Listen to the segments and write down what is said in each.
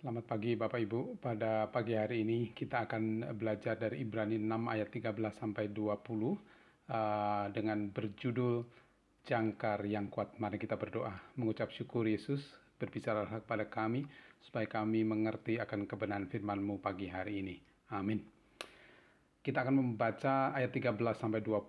Selamat pagi Bapak Ibu. Pada pagi hari ini kita akan belajar dari Ibrani 6 ayat 13 sampai 20 dengan berjudul Jangkar yang Kuat. Mari kita berdoa. Mengucap syukur Yesus, berbicara kepada kami supaya kami mengerti akan kebenaran firman-Mu pagi hari ini. Amin. Kita akan membaca ayat 13 sampai 20.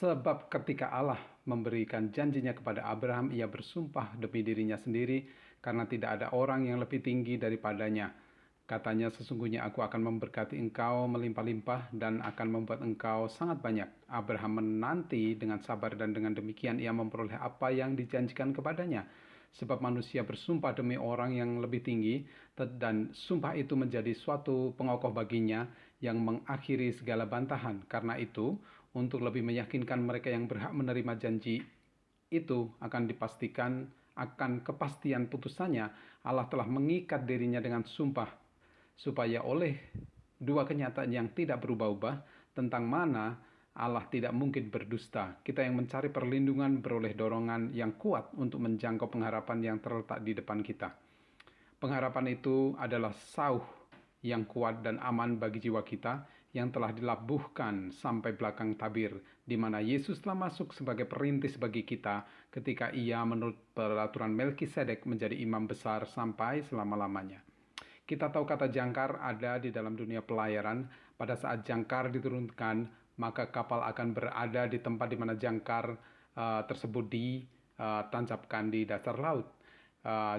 Sebab ketika Allah memberikan janjinya kepada Abraham, ia bersumpah demi dirinya sendiri karena tidak ada orang yang lebih tinggi daripadanya. Katanya, sesungguhnya aku akan memberkati engkau melimpah-limpah dan akan membuat engkau sangat banyak. Abraham menanti dengan sabar dan dengan demikian ia memperoleh apa yang dijanjikan kepadanya. Sebab manusia bersumpah demi orang yang lebih tinggi, dan sumpah itu menjadi suatu pengokoh baginya yang mengakhiri segala bantahan. Karena itu, untuk lebih meyakinkan mereka yang berhak menerima janji itu akan dipastikan akan kepastian putusannya, Allah telah mengikat dirinya dengan sumpah, supaya oleh dua kenyataan yang tidak berubah-ubah tentang mana Allah tidak mungkin berdusta. Kita yang mencari perlindungan beroleh dorongan yang kuat untuk menjangkau pengharapan yang terletak di depan kita. Pengharapan itu adalah sauh yang kuat dan aman bagi jiwa kita yang telah dilabuhkan sampai belakang tabir, di mana Yesus telah masuk sebagai perintis bagi kita ketika ia menurut peraturan Melkisedek menjadi imam besar sampai selama-lamanya. Kita tahu kata jangkar ada di dalam dunia pelayaran. Pada saat jangkar diturunkan, maka kapal akan berada di tempat di mana jangkar tersebut ditancapkan di dasar laut.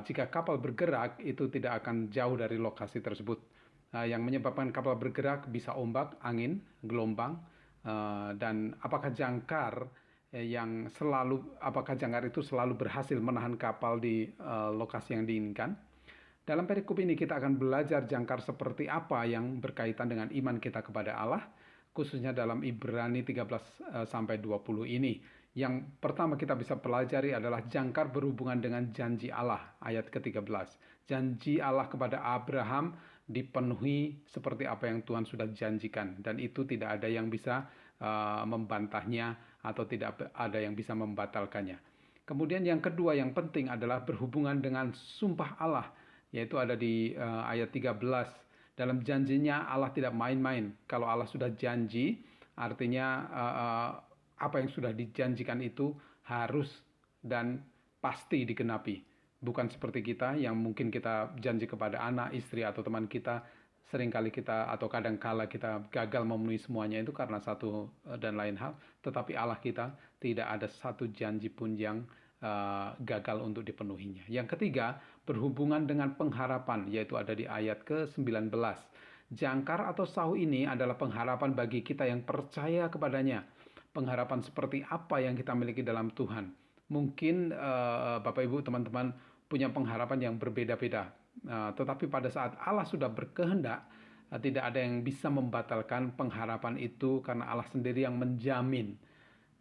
Jika kapal bergerak, itu tidak akan jauh dari lokasi tersebut. Yang menyebabkan kapal bergerak bisa ombak, angin, gelombang, dan apakah jangkar itu selalu berhasil menahan kapal di lokasi yang diinginkan? Dalam perikop ini kita akan belajar jangkar seperti apa yang berkaitan dengan iman kita kepada Allah, khususnya dalam Ibrani 13 sampai 20 ini. Yang pertama kita bisa pelajari adalah jangkar berhubungan dengan janji Allah, ayat ke-13. Janji Allah kepada Abraham dipenuhi seperti apa yang Tuhan sudah janjikan, dan itu tidak ada yang bisa membantahnya atau tidak ada yang bisa membatalkannya. Kemudian yang kedua yang penting adalah berhubungan dengan sumpah Allah, yaitu ada di ayat 13. Dalam janjinya Allah tidak main-main. Kalau Allah sudah janji, artinya apa yang sudah dijanjikan itu harus dan pasti digenapi. Bukan seperti kita yang mungkin kita janji kepada anak, istri, atau teman kita, seringkali kita atau kadangkala kita gagal memenuhi semuanya itu karena satu dan lain hal. Tetapi Allah kita tidak ada satu janji pun yang gagal untuk dipenuhinya. Yang ketiga, berhubungan dengan pengharapan, yaitu ada di ayat ke-19. Jangkar atau sauh ini adalah pengharapan bagi kita yang percaya kepadanya. Pengharapan seperti apa yang kita miliki dalam Tuhan. Mungkin Bapak Ibu teman-teman punya pengharapan yang berbeda-beda. Tetapi pada saat Allah sudah berkehendak, tidak ada yang bisa membatalkan pengharapan itu karena Allah sendiri yang menjamin.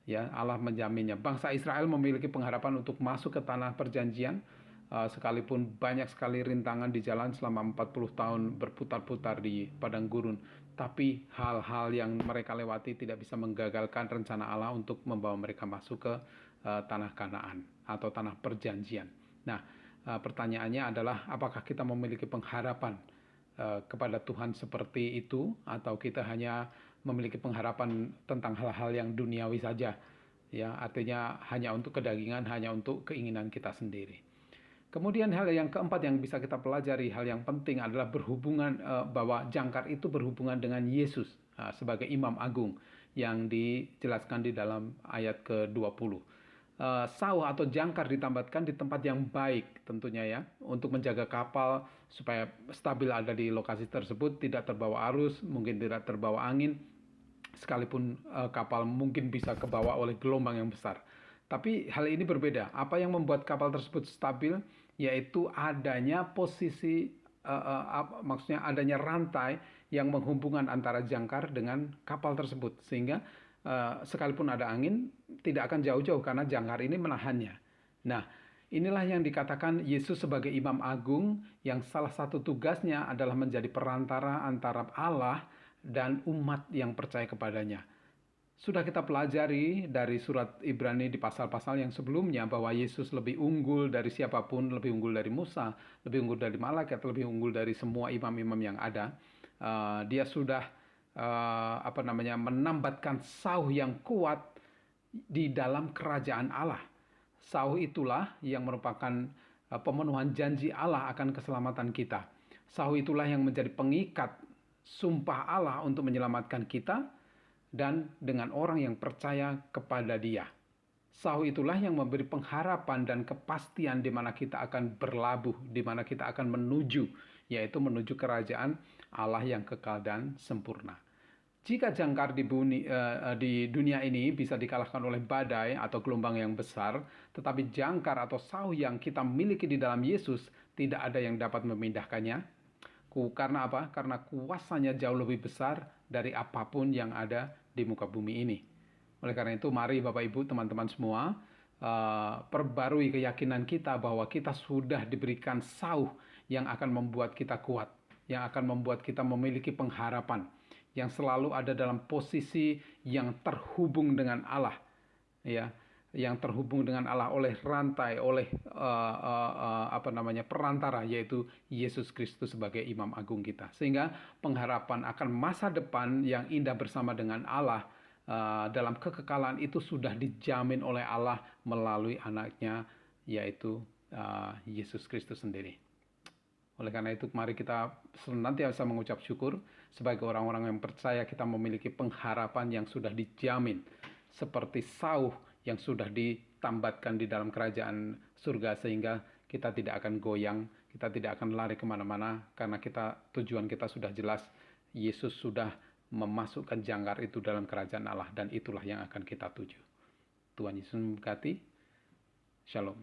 Ya, Allah menjaminnya. Bangsa Israel memiliki pengharapan untuk masuk ke tanah perjanjian, sekalipun banyak sekali rintangan di jalan selama 40 tahun berputar-putar di padang gurun. Tapi hal-hal yang mereka lewati tidak bisa menggagalkan rencana Allah untuk membawa mereka masuk ke tanah Kanaan atau tanah perjanjian. Nah, pertanyaannya adalah apakah kita memiliki pengharapan kepada Tuhan seperti itu, atau kita hanya memiliki pengharapan tentang hal-hal yang duniawi saja, ya, artinya hanya untuk kedagingan, hanya untuk keinginan kita sendiri. Kemudian hal yang keempat yang bisa kita pelajari, hal yang penting adalah berhubungan bahwa jangkar itu berhubungan dengan Yesus sebagai imam agung yang dijelaskan di dalam ayat ke-20. Sauh atau jangkar ditambahkan di tempat yang baik tentunya, ya, untuk menjaga kapal supaya stabil ada di lokasi tersebut, tidak terbawa arus, mungkin tidak terbawa angin, sekalipun kapal mungkin bisa kebawa oleh gelombang yang besar. Tapi hal ini berbeda. Apa yang membuat kapal tersebut stabil, yaitu adanya posisi, maksudnya adanya rantai yang menghubungkan antara jangkar dengan kapal tersebut, sehingga sekalipun ada angin, tidak akan jauh-jauh karena jangkar ini menahannya. Nah, inilah yang dikatakan Yesus sebagai imam agung yang salah satu tugasnya adalah menjadi perantara antara Allah dan umat yang percaya kepadanya. Sudah kita pelajari dari surat Ibrani di pasal-pasal yang sebelumnya bahwa Yesus lebih unggul dari siapapun, lebih unggul dari Musa, lebih unggul dari malaikat, lebih unggul dari semua imam-imam yang ada. Dia sudah menambatkan sauh yang kuat di dalam kerajaan Allah. Sauh itulah yang merupakan pemenuhan janji Allah akan keselamatan kita. Sauh itulah yang menjadi pengikat sumpah Allah untuk menyelamatkan kita dan dengan orang yang percaya kepada Dia. Sauh itulah yang memberi pengharapan dan kepastian di mana kita akan berlabuh, di mana kita akan menuju, yaitu menuju kerajaan Allah yang kekal dan sempurna. Jika jangkar di dunia ini bisa dikalahkan oleh badai atau gelombang yang besar, tetapi jangkar atau sauh yang kita miliki di dalam Yesus tidak ada yang dapat memindahkannya. Karena apa? Karena kuasanya jauh lebih besar dari apapun yang ada di muka bumi ini. Oleh karena itu, mari Bapak Ibu, teman-teman semua, perbarui keyakinan kita bahwa kita sudah diberikan sauh yang akan membuat kita kuat, yang akan membuat kita memiliki pengharapan, yang selalu ada dalam posisi yang terhubung dengan Allah, ya, yang terhubung dengan Allah oleh rantai, oleh perantara, yaitu Yesus Kristus sebagai Imam Agung kita. Sehingga pengharapan akan masa depan yang indah bersama dengan Allah dalam kekekalan itu sudah dijamin oleh Allah melalui anaknya, yaitu Yesus Kristus sendiri. Oleh karena itu, mari kita senantiasa mengucap syukur sebagai orang-orang yang percaya kita memiliki pengharapan yang sudah dijamin, seperti sauh yang sudah ditambatkan di dalam kerajaan surga, sehingga kita tidak akan goyang, kita tidak akan lari kemana-mana, karena tujuan kita sudah jelas. Yesus sudah memasukkan jangkar itu dalam kerajaan Allah, dan itulah yang akan kita tuju. Tuhan Yesus memberkati. Shalom.